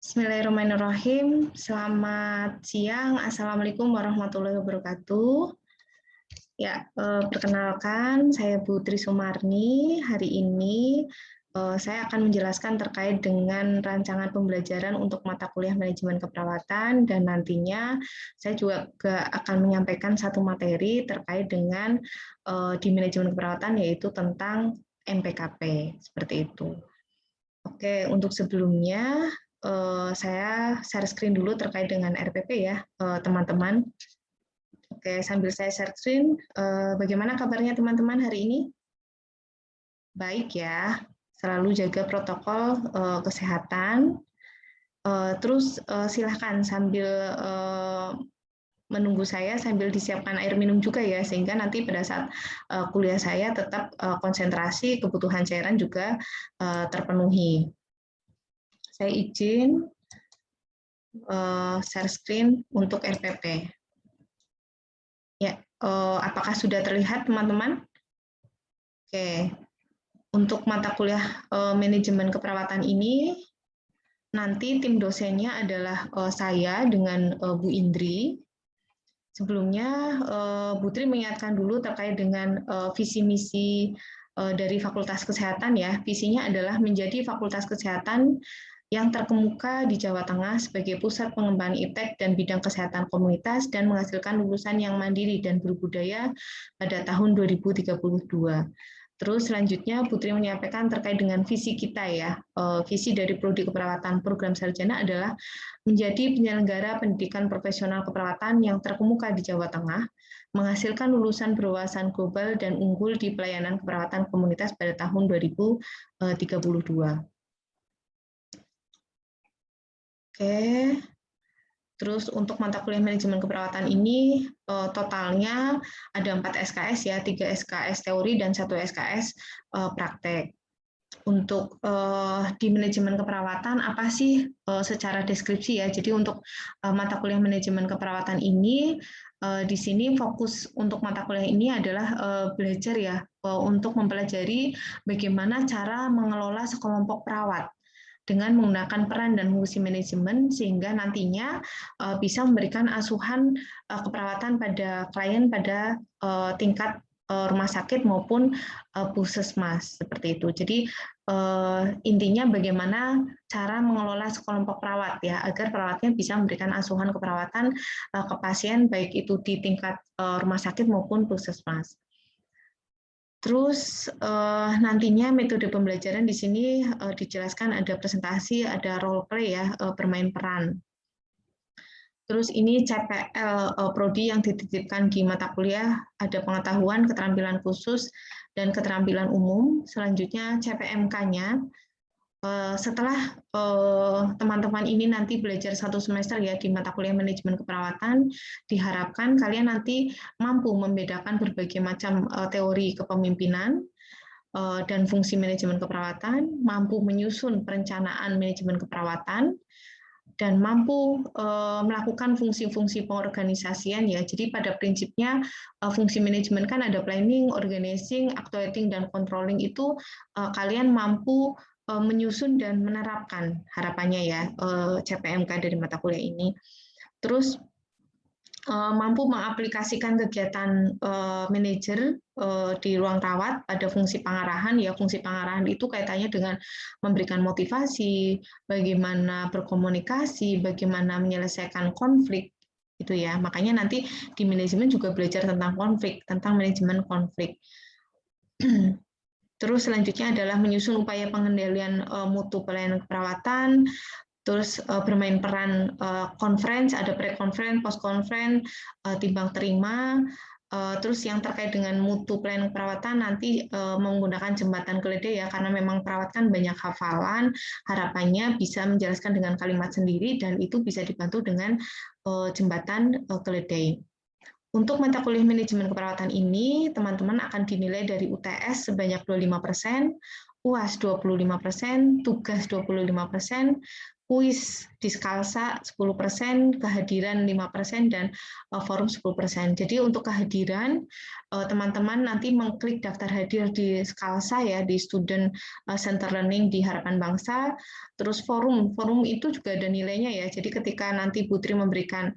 Bismillahirrahmanirrahim. Selamat siang. Assalamualaikum warahmatullahi wabarakatuh. Ya, perkenalkan saya Putri Sumarni. Hari ini saya akan menjelaskan terkait dengan rancangan pembelajaran untuk mata kuliah manajemen keperawatan dan nantinya saya juga akan menyampaikan satu materi terkait dengan di manajemen keperawatan yaitu tentang MPKP seperti itu. Oke, untuk sebelumnya saya share screen dulu terkait dengan RPP ya, teman-teman. Oke, sambil saya share screen, bagaimana kabarnya teman-teman hari ini? Baik ya, selalu jaga protokol kesehatan. Terus silahkan sambil menunggu saya sambil disiapkan air minum juga ya, sehingga nanti pada saat kuliah saya tetap konsentrasi, kebutuhan cairan juga terpenuhi. Saya izin share screen untuk RPP. Ya, apakah sudah terlihat teman-teman? Oke, untuk mata kuliah manajemen keperawatan ini, nanti tim dosennya adalah saya dengan Bu Indri. Sebelumnya, Bu Tri mengingatkan dulu terkait dengan visi misi dari Fakultas Kesehatan ya. Visinya adalah menjadi Fakultas Kesehatan yang terkemuka di Jawa Tengah sebagai pusat pengembangan iptek dan bidang kesehatan komunitas dan menghasilkan lulusan yang mandiri dan berbudaya pada tahun 2032. Terus selanjutnya Putri menyampaikan terkait dengan visi kita ya. Visi dari Prodi Keperawatan Program Sarjana adalah menjadi penyelenggara pendidikan profesional keperawatan yang terkemuka di Jawa Tengah, menghasilkan lulusan berwawasan global dan unggul di pelayanan keperawatan komunitas pada tahun 2032. Oke, terus untuk mata kuliah manajemen keperawatan ini totalnya ada 4 SKS ya, 3 SKS teori dan 1 SKS praktek. Untuk di manajemen keperawatan apa sih secara deskripsi ya? Jadi untuk mata kuliah manajemen keperawatan ini di sini fokus untuk mata kuliah ini adalah belajar ya untuk mempelajari bagaimana cara mengelola sekelompok perawat dengan menggunakan peran dan fungsi manajemen sehingga nantinya bisa memberikan asuhan keperawatan pada klien pada tingkat rumah sakit maupun puskesmas seperti itu. Jadi intinya bagaimana cara mengelola sekelompok perawat ya agar perawatnya bisa memberikan asuhan keperawatan ke pasien baik itu di tingkat rumah sakit maupun puskesmas. Terus nantinya metode pembelajaran di sini dijelaskan ada presentasi, ada role play ya, bermain peran. Terus ini CPL Prodi yang dititipkan di mata kuliah, ada pengetahuan, keterampilan khusus, dan keterampilan umum. Selanjutnya CPMK-nya. Setelah teman-teman ini nanti belajar 1 semester ya di mata kuliah manajemen keperawatan, diharapkan kalian nanti mampu membedakan berbagai macam teori kepemimpinan dan fungsi manajemen keperawatan, mampu menyusun perencanaan manajemen keperawatan, dan mampu melakukan fungsi-fungsi pengorganisasian ya. Jadi pada prinsipnya fungsi manajemen kan ada planning, organizing, actuating, dan controlling itu kalian mampu menyusun dan menerapkan harapannya ya CPMK dari mata kuliah ini. Terus mampu mengaplikasikan kegiatan manajer di ruang rawat pada fungsi pengarahan ya. Fungsi pengarahan itu kaitannya dengan memberikan motivasi, bagaimana berkomunikasi, bagaimana menyelesaikan konflik itu ya. Makanya nanti di manajemen juga belajar tentang konflik, tentang manajemen konflik. Terus selanjutnya adalah menyusun upaya pengendalian mutu pelayanan keperawatan, terus bermain peran conference, ada pre-conference, post-conference, timbang terima, terus yang terkait dengan mutu pelayanan keperawatan nanti menggunakan jembatan keledai ya, karena memang perawat kan banyak hafalan, harapannya bisa menjelaskan dengan kalimat sendiri dan itu bisa dibantu dengan jembatan keledai. Untuk mata kuliah manajemen keperawatan ini, teman-teman akan dinilai dari UTS sebanyak 25%, UAS 25%, tugas 25%, kuis Diskalsa 10%, kehadiran 5%, dan forum 10%. Jadi untuk kehadiran, teman-teman nanti mengklik daftar hadir di Skalsa ya, di Student Center Learning di Harapan Bangsa. Terus forum itu juga ada nilainya ya. Jadi ketika nanti Putri memberikan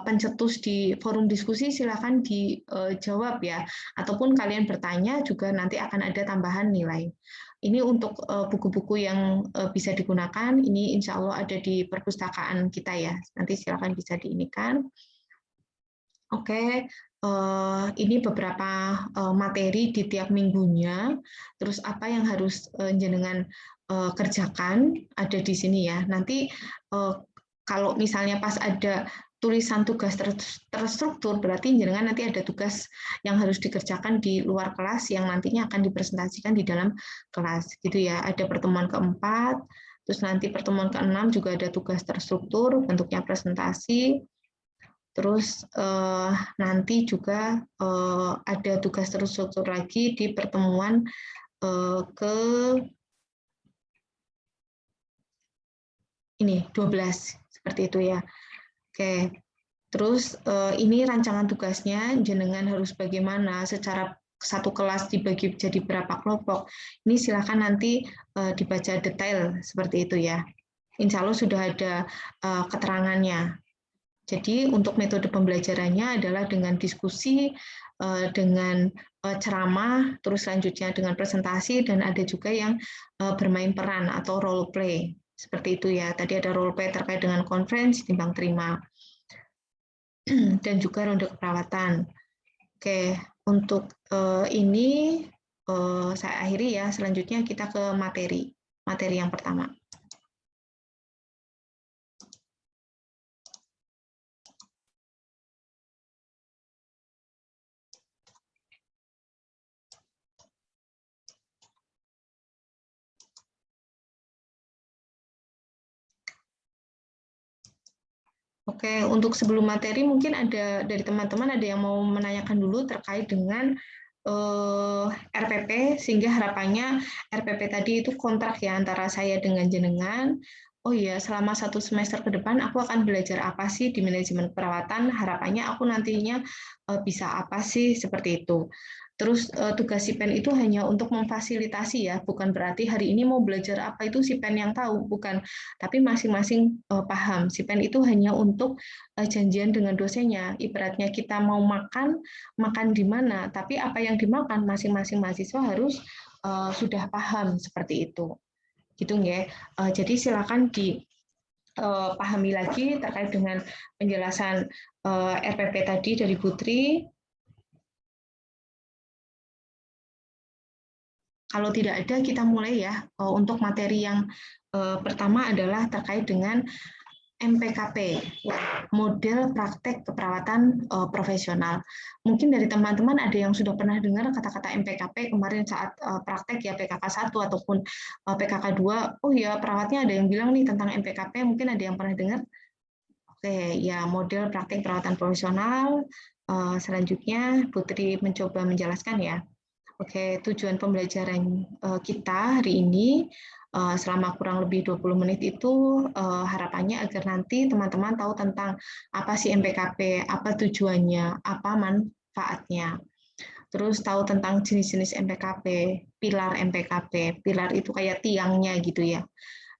pencetus di forum diskusi, silakan dijawab ya. Ataupun kalian bertanya juga nanti akan ada tambahan nilai. Ini untuk buku-buku yang bisa digunakan. Ini insya Allah ada di perpustakaan kita ya. Nanti silakan bisa diinikan. Oke, ini beberapa materi di tiap minggunya. Terus apa yang harus jenengan kerjakan ada di sini ya. Nanti kalau misalnya pas ada tulisan tugas terstruktur, berarti jenengan nanti ada tugas yang harus dikerjakan di luar kelas yang nantinya akan dipresentasikan di dalam kelas, gitu ya. Ada pertemuan keempat, terus nanti pertemuan keenam juga ada tugas terstruktur, bentuknya presentasi. Terus nanti juga ada tugas terstruktur lagi di pertemuan ke ini 12, seperti itu ya. Oke, terus ini rancangan tugasnya, jenengan harus bagaimana, secara satu kelas dibagi jadi berapa kelompok. Ini silakan nanti dibaca detail seperti itu ya. Insya Allah sudah ada keterangannya. Jadi untuk metode pembelajarannya adalah dengan diskusi, dengan ceramah, terus selanjutnya dengan presentasi, dan ada juga yang bermain peran atau role play. Seperti itu ya, tadi ada role play terkait dengan conference, timbang terima, dan juga ronde keperawatan. Oke, untuk ini saya akhiri ya, selanjutnya kita ke materi yang pertama. Oke, untuk sebelum materi mungkin ada dari teman-teman ada yang mau menanyakan dulu terkait dengan RPP, sehingga harapannya RPP tadi itu kontrak ya antara saya dengan jenengan. Oh iya, selama 1 semester ke depan aku akan belajar apa sih di manajemen perawatan, harapannya aku nantinya bisa apa sih, seperti itu. Terus tugas SIPEN itu hanya untuk memfasilitasi ya, bukan berarti hari ini mau belajar apa itu SIPEN yang tahu, bukan. Tapi masing-masing paham. SIPEN itu hanya untuk janjian dengan dosennya. Ibaratnya kita mau makan di mana, tapi apa yang dimakan masing-masing mahasiswa harus sudah paham seperti itu. Gitu ya. Jadi silakan dipahami lagi terkait dengan penjelasan RPP tadi dari Putri. Kalau tidak ada, kita mulai ya. Untuk materi yang pertama adalah terkait dengan MPKP, model praktek keperawatan profesional. Mungkin dari teman-teman ada yang sudah pernah dengar kata-kata MPKP kemarin saat praktek ya, PKK 1 ataupun PKK 2. Oh ya, perawatnya ada yang bilang nih tentang MPKP, mungkin ada yang pernah dengar. Oke, ya, model praktek perawatan profesional. Selanjutnya Putri mencoba menjelaskan ya. Oke, tujuan pembelajaran kita hari ini selama kurang lebih 20 menit itu harapannya agar nanti teman-teman tahu tentang apa sih MPKP, apa tujuannya, apa manfaatnya. Terus tahu tentang jenis-jenis MPKP, pilar MPKP. Pilar itu kayak tiangnya gitu ya.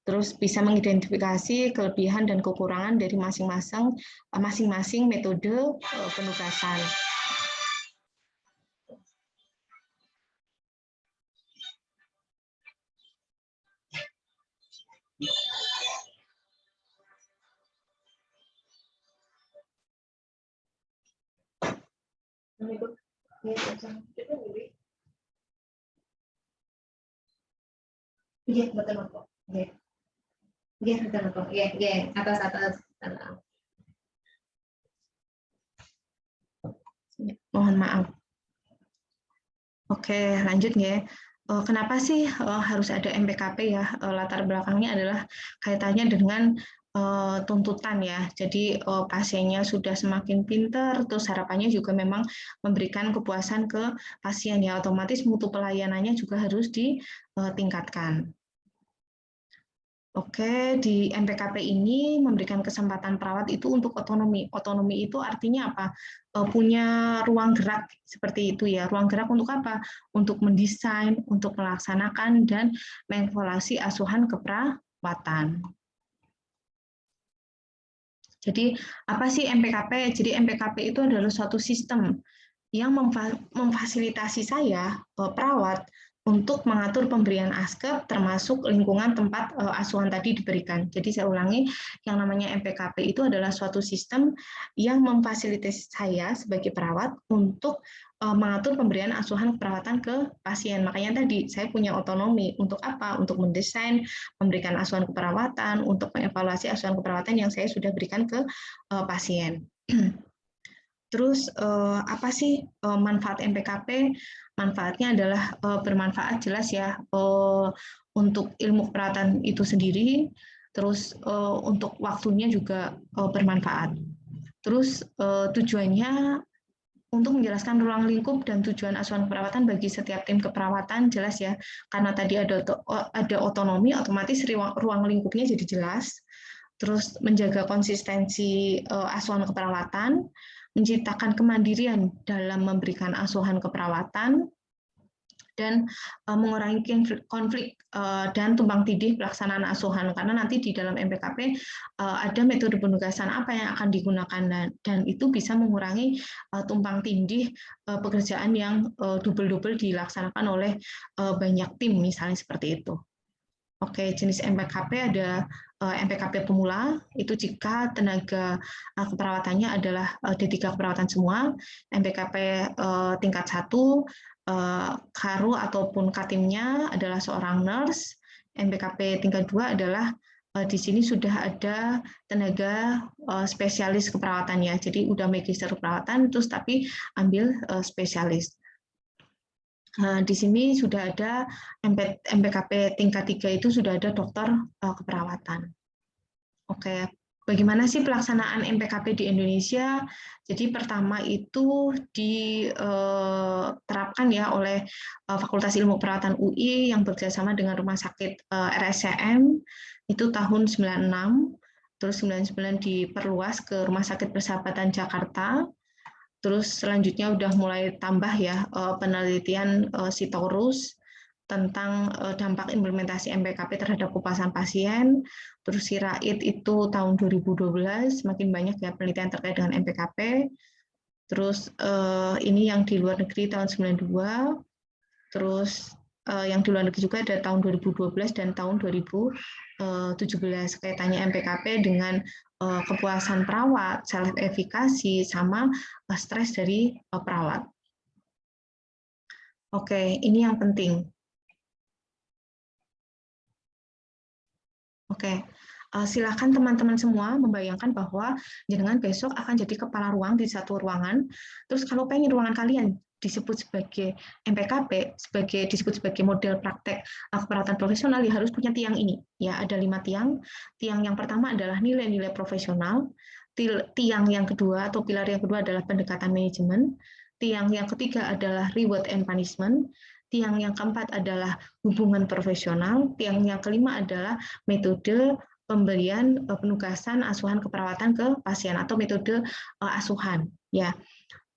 Terus bisa mengidentifikasi kelebihan dan kekurangan dari masing-masing metode penugasan. Iya, betul. Iya, betul. Iya, atas. Mohon maaf. Oke, lanjut ya. Kenapa sih harus ada MPKP ya? Latar belakangnya adalah kaitannya dengan tuntutan ya. Jadi pasiennya sudah semakin pintar, terus harapannya juga memang memberikan kepuasan ke pasien ya. Otomatis mutu pelayanannya juga harus ditingkatkan. Oke, di MPKP ini memberikan kesempatan perawat itu untuk otonomi. Otonomi itu artinya apa? Punya ruang gerak seperti itu ya. Ruang gerak untuk apa? Untuk mendesain, untuk melaksanakan dan mengevaluasi asuhan keperawatan. Jadi apa sih MPKP? Jadi MPKP itu adalah suatu sistem yang memfasilitasi saya, perawat, untuk mengatur pemberian ASKEP termasuk lingkungan tempat asuhan tadi diberikan. Jadi saya ulangi, yang namanya MPKP itu adalah suatu sistem yang memfasilitasi saya sebagai perawat untuk mengatur pemberian asuhan keperawatan ke pasien. Makanya tadi saya punya otonomi untuk apa? Untuk mendesain, memberikan asuhan keperawatan, untuk mengevaluasi asuhan keperawatan yang saya sudah berikan ke pasien. Terus apa sih manfaat MPKP? Manfaatnya adalah bermanfaat jelas ya untuk ilmu keperawatan itu sendiri, terus untuk waktunya juga bermanfaat. Terus tujuannya untuk menjelaskan ruang lingkup dan tujuan asuhan keperawatan bagi setiap tim keperawatan jelas ya, karena tadi ada otonomi, otomatis ruang lingkupnya jadi jelas. Terus menjaga konsistensi asuhan keperawatan, menciptakan kemandirian dalam memberikan asuhan keperawatan, dan mengurangi konflik dan tumpang tindih pelaksanaan asuhan, karena nanti di dalam MPKP ada metode penugasan apa yang akan digunakan, dan itu bisa mengurangi tumpang tindih pekerjaan yang double-double dilaksanakan oleh banyak tim misalnya seperti itu. Oke, jenis MPKP ada MPKP pemula, itu jika tenaga keperawatannya adalah D3 keperawatan semua, MPKP tingkat 1, KARU ataupun Katimnya adalah seorang nurse, MPKP tingkat 2 adalah di sini sudah ada tenaga spesialis keperawatannya, jadi udah magister keperawatan, terus tapi ambil spesialis. Di sini sudah ada MPKP tingkat 3 itu sudah ada dokter keperawatan. Oke, bagaimana sih pelaksanaan MPKP di Indonesia? Jadi pertama itu diterapkan ya oleh Fakultas Ilmu Perawatan UI yang bekerjasama dengan Rumah Sakit RSCM itu tahun 96, terus 99 diperluas ke Rumah Sakit Persahabatan Jakarta. Terus selanjutnya udah mulai tambah ya penelitian Sitorus tentang dampak implementasi MPKP terhadap kepuasan pasien. Terus Sirait itu tahun 2012, semakin banyak ya penelitian terkait dengan MPKP. Terus ini yang di luar negeri tahun 92. Terus yang di luar negeri juga ada tahun 2012 dan tahun 2017 kaitannya MPKP dengan kepuasan perawat, self efikasi, sama stres dari perawat. Oke, ini yang penting. Oke, silakan teman-teman semua membayangkan bahwa jenengan besok akan jadi kepala ruang di satu ruangan. Terus kalau pengen ruangan kalian disebut sebagai MPKP, disebut sebagai model praktek keperawatan profesional, ya harus punya tiang ini. Ya, ada 5 tiang. Tiang yang pertama adalah nilai-nilai profesional. Tiang yang kedua atau pilar yang kedua adalah pendekatan manajemen. Tiang yang ketiga adalah reward and punishment. Tiang yang keempat adalah hubungan profesional. Tiang yang kelima adalah metode pemberian penugasan asuhan keperawatan ke pasien atau metode asuhan. Ya,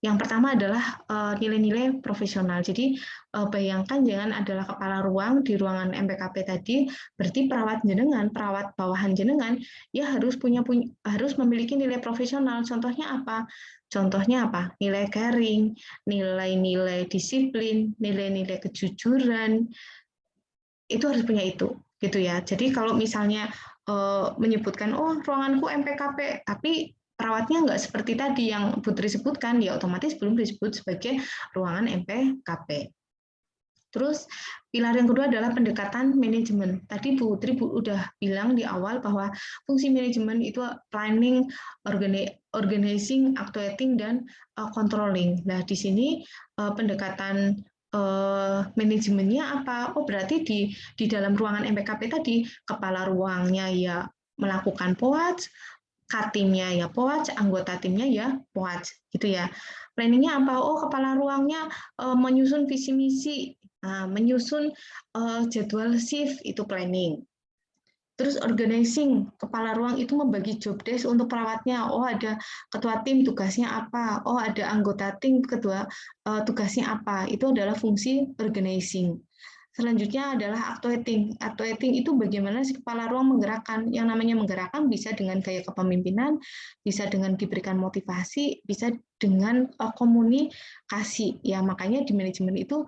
yang pertama adalah nilai-nilai profesional. Jadi bayangkan jangan adalah kepala ruang di ruangan MPKP tadi, berarti perawat jenengan, perawat bawahan jenengan, ya harus memiliki nilai profesional. Contohnya apa? Contohnya apa? Nilai caring, nilai-nilai disiplin, nilai-nilai kejujuran, itu harus punya itu, gitu ya. Jadi kalau misalnya menyebutkan, oh ruanganku MPKP, tapi perawatnya nggak seperti tadi yang Putri sebutkan, ya otomatis belum disebut sebagai ruangan MPKP. Terus pilar yang kedua adalah pendekatan manajemen. Tadi Putri udah bilang di awal bahwa fungsi manajemen itu planning, organizing, actuating, dan controlling. Nah di sini pendekatan manajemennya apa? Oh berarti di dalam ruangan MPKP tadi kepala ruangnya ya melakukan POAJ, Katimnya ya POAJ, anggota timnya ya POAJ, gitu ya. Planningnya apa? Oh kepala ruangnya menyusun visi misi, menyusun jadwal shift itu planning. Terus organizing, kepala ruang itu membagi job desk untuk perawatnya. Oh, ada ketua tim tugasnya apa? Oh, ada anggota tim ketua tugasnya apa? Itu adalah fungsi organizing. Selanjutnya adalah actuating. Actuating itu bagaimana si kepala ruang menggerakkan. Yang namanya menggerakkan bisa dengan gaya kepemimpinan, bisa dengan diberikan motivasi, bisa dengan komunikasi. Ya, makanya di manajemen itu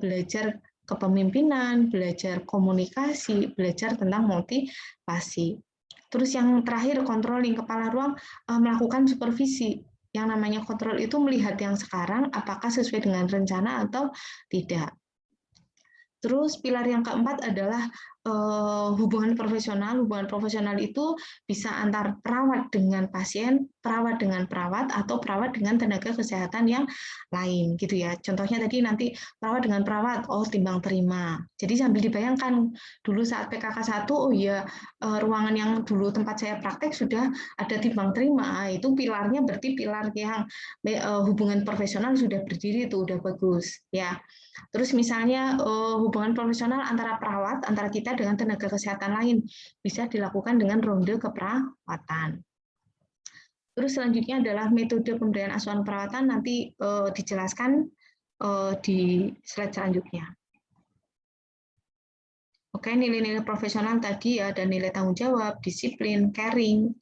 belajar kepemimpinan, belajar komunikasi, belajar tentang motivasi. Terus yang terakhir controlling, kepala ruang melakukan supervisi. Yang namanya kontrol itu melihat yang sekarang apakah sesuai dengan rencana atau tidak. Terus pilar yang keempat adalah hubungan profesional. Hubungan profesional itu bisa antar perawat dengan pasien, perawat dengan perawat, atau perawat dengan tenaga kesehatan yang lain, gitu ya. Contohnya tadi nanti perawat dengan perawat, oh timbang terima. Jadi sambil dibayangkan dulu saat PKK 1, oh ya ruangan yang dulu tempat saya praktek sudah ada timbang terima. Itu pilarnya berarti pilar yang hubungan profesional sudah berdiri itu udah bagus, ya. Terus misalnya hubungan profesional antara perawat, antara kita dengan tenaga kesehatan lain, bisa dilakukan dengan ronde keperawatan. Terus selanjutnya adalah metode pemberian asuhan perawatan, nanti dijelaskan di slide selanjutnya. Oke, nilai-nilai profesional tadi ada nilai tanggung jawab, disiplin, caring.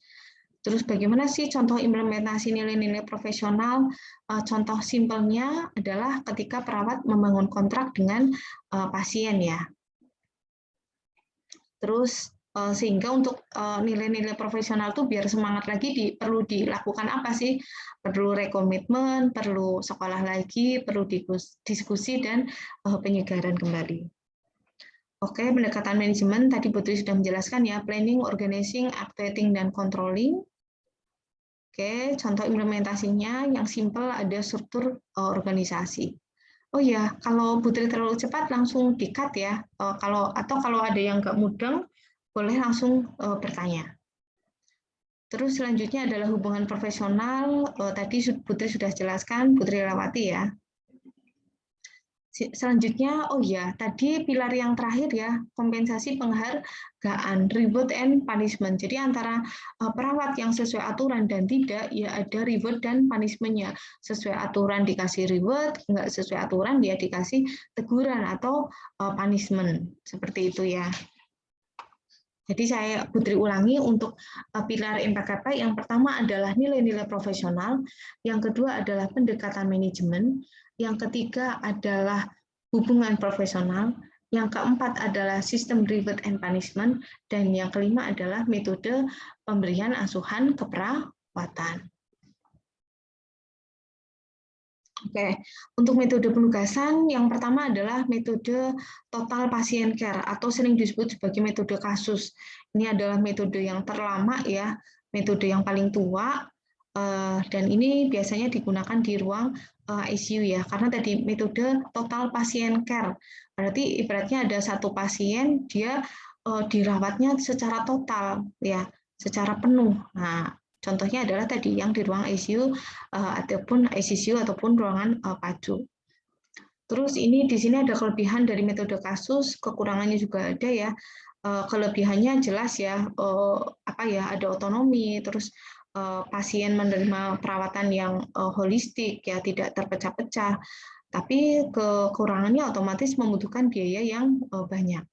Terus bagaimana sih contoh implementasi nilai-nilai profesional? Contoh simpelnya adalah ketika perawat membangun kontrak dengan pasien ya. Terus sehingga untuk nilai-nilai profesional tuh biar semangat lagi perlu dilakukan apa sih? Perlu rekomitmen, perlu sekolah lagi, perlu diskusi dan penyegaran kembali. Oke, pendekatan manajemen tadi Putri sudah menjelaskan ya, planning, organizing, actuating, dan controlling. Oke, contoh implementasinya yang simple ada struktur organisasi. Oh ya, kalau Putri terlalu cepat langsung di-cut ya. Kalau ada yang nggak mudeng, boleh langsung bertanya. Terus selanjutnya adalah hubungan profesional. Tadi Putri sudah jelaskan, Putri lewati ya. Selanjutnya, oh ya, tadi pilar yang terakhir ya, kompensasi penghargaan, reward and punishment. Jadi antara perawat yang sesuai aturan dan tidak, ya ada reward dan punishment-nya. Sesuai aturan dikasih reward, nggak sesuai aturan dia dikasih teguran atau punishment. Seperti itu ya. Jadi saya Putri ulangi untuk pilar MPKP, yang pertama adalah nilai-nilai profesional, yang kedua adalah pendekatan manajemen, yang ketiga adalah hubungan profesional, yang keempat adalah sistem reward and punishment, dan yang kelima adalah metode pemberian asuhan keperawatan. Oke, untuk metode penugasan yang pertama adalah metode total pasien care atau sering disebut sebagai metode kasus. Ini adalah metode yang terlama ya, metode yang paling tua, dan ini biasanya digunakan di ruang ICU ya, karena tadi metode total pasien care. Berarti ibaratnya ada satu pasien, dia dirawatnya secara total ya, secara penuh. Nah, contohnya adalah tadi yang di ruang ICU ataupun ICU ataupun ruangan PAJU. Terus ini di sini ada kelebihan dari metode kasus, kekurangannya juga ada ya. Kelebihannya jelas ya, ada otonomi, terus pasien menerima perawatan yang holistik ya, tidak terpecah-pecah. Tapi kekurangannya otomatis membutuhkan biaya yang banyak.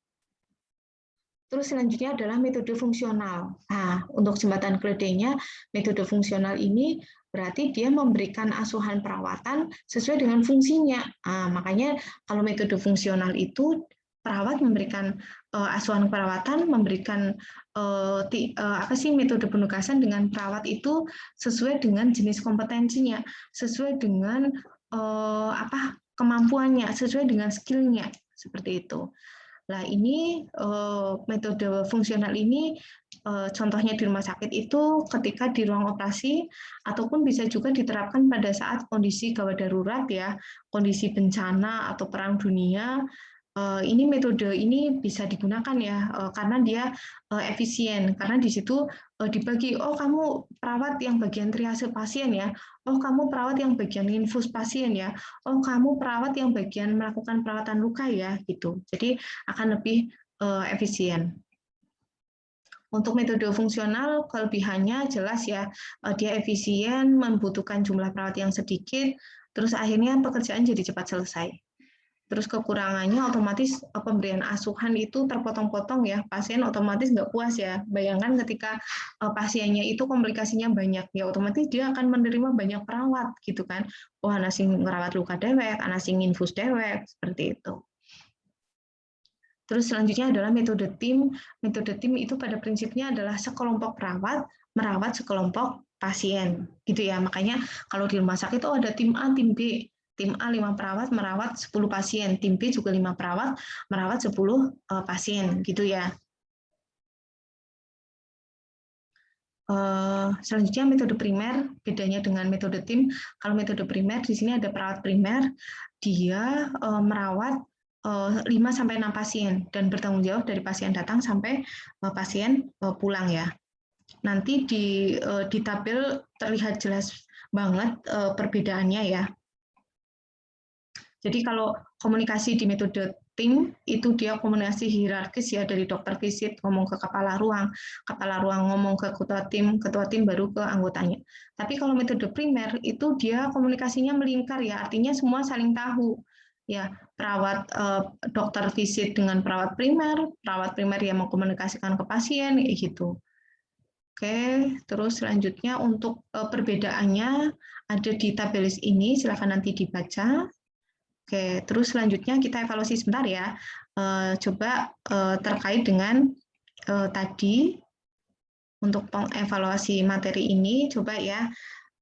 Terus selanjutnya adalah metode fungsional. Nah, untuk jembatan keledainya, metode fungsional ini berarti dia memberikan asuhan perawatan sesuai dengan fungsinya. Nah, makanya kalau metode fungsional itu perawat memberikan asuhan perawatan, memberikan metode penugasan dengan perawat itu sesuai dengan jenis kompetensinya, sesuai dengan kemampuannya, sesuai dengan skill-nya, seperti itu. Nah, ini metode fungsional ini contohnya di rumah sakit itu ketika di ruang operasi, ataupun bisa juga diterapkan pada saat kondisi gawat darurat ya, kondisi bencana atau perang dunia. Ini metode ini bisa digunakan ya, karena dia efisien, karena di situ dibagi, oh kamu perawat yang bagian triase pasien ya, oh kamu perawat yang bagian infus pasien ya, oh kamu perawat yang bagian melakukan perawatan luka ya, gitu. Jadi akan lebih efisien. Untuk metode fungsional, kelebihannya jelas ya, dia efisien, membutuhkan jumlah perawat yang sedikit, terus akhirnya pekerjaan jadi cepat selesai. Terus kekurangannya otomatis pemberian asuhan itu terpotong-potong ya, pasien otomatis nggak puas ya. Bayangkan ketika pasiennya itu komplikasinya banyak, ya otomatis dia akan menerima banyak perawat gitu kan. Oh, ana sing ngerawat luka dewek, ana sing infus dewek, seperti itu. Terus selanjutnya adalah metode tim. Metode tim itu pada prinsipnya adalah sekelompok perawat merawat sekelompok pasien, gitu ya. Makanya kalau di rumah sakit itu ada tim A, tim B. Tim A 5 perawat merawat 10 pasien, tim B juga 5 perawat merawat 10 pasien, gitu ya. Selanjutnya metode primer, bedanya dengan metode tim. Kalau metode primer di sini ada perawat primer, dia merawat 5 sampai 6 pasien dan bertanggung jawab dari pasien datang sampai pasien pulang ya. Nanti di tabel terlihat jelas banget perbedaannya ya. Jadi kalau komunikasi di metode tim itu dia komunikasi hierarkis ya, dari dokter visit ngomong ke kepala ruang ngomong ke ketua tim baru ke anggotanya. Tapi kalau metode primer itu dia komunikasinya melingkar ya, artinya semua saling tahu. Ya, perawat dokter visit dengan perawat primer yang mengkomunikasikan ke pasien kayak gitu. Oke, terus selanjutnya untuk perbedaannya ada di tabelis ini, silakan nanti dibaca. Oke, terus selanjutnya kita evaluasi sebentar ya. Coba terkait dengan tadi untuk evaluasi materi ini, coba ya.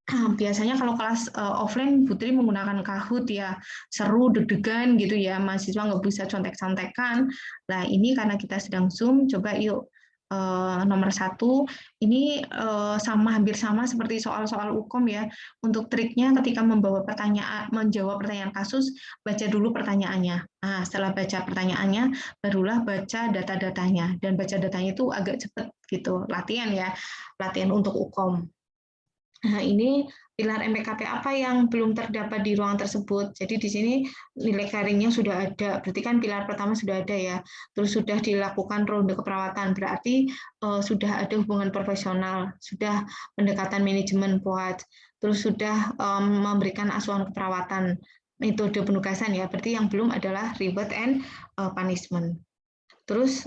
Biasanya kalau kelas offline Putri menggunakan Kahoot ya, seru deg-degan gitu ya, mahasiswa nggak bisa contek-contekan. Nah ini karena kita sedang Zoom, coba yuk nomor 1 ini hampir sama seperti soal-soal UKOM ya. Untuk triknya ketika menjawab pertanyaan kasus, baca dulu pertanyaannya. Nah, setelah baca pertanyaannya, barulah baca data-datanya. Dan baca datanya itu agak cepat gitu, latihan ya, latihan untuk UKOM. Nah, ini pilar MPKP apa yang belum terdapat di ruangan tersebut. Jadi di sini nilai garingnya sudah ada, berarti kan pilar pertama sudah ada ya. Terus sudah dilakukan ronde keperawatan, berarti sudah ada hubungan profesional, sudah pendekatan manajemen buat, terus sudah memberikan asuhan keperawatan, metode penugasan ya. Berarti yang belum adalah reward and punishment. Terus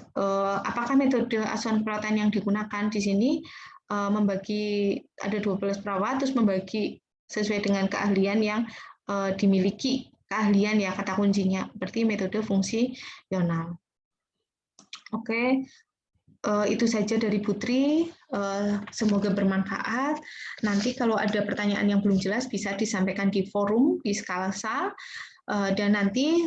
apakah metode asuhan keperawatan yang digunakan di sini membagi ada 12 perawat, terus membagi sesuai dengan keahlian yang dimiliki, keahlian ya kata kuncinya, berarti metode fungsional. Oke, itu saja dari Putri, semoga bermanfaat. Nanti kalau ada pertanyaan yang belum jelas bisa disampaikan di forum, di Skalsa, dan nanti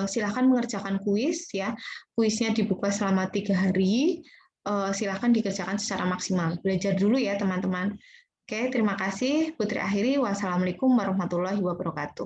silakan mengerjakan kuis ya. Kuisnya dibuka selama 3 hari. Silakan dikerjakan secara maksimal. Belajar dulu ya teman-teman. Oke, terima kasih. Putri akhiri. Wassalamualaikum warahmatullahi wabarakatuh.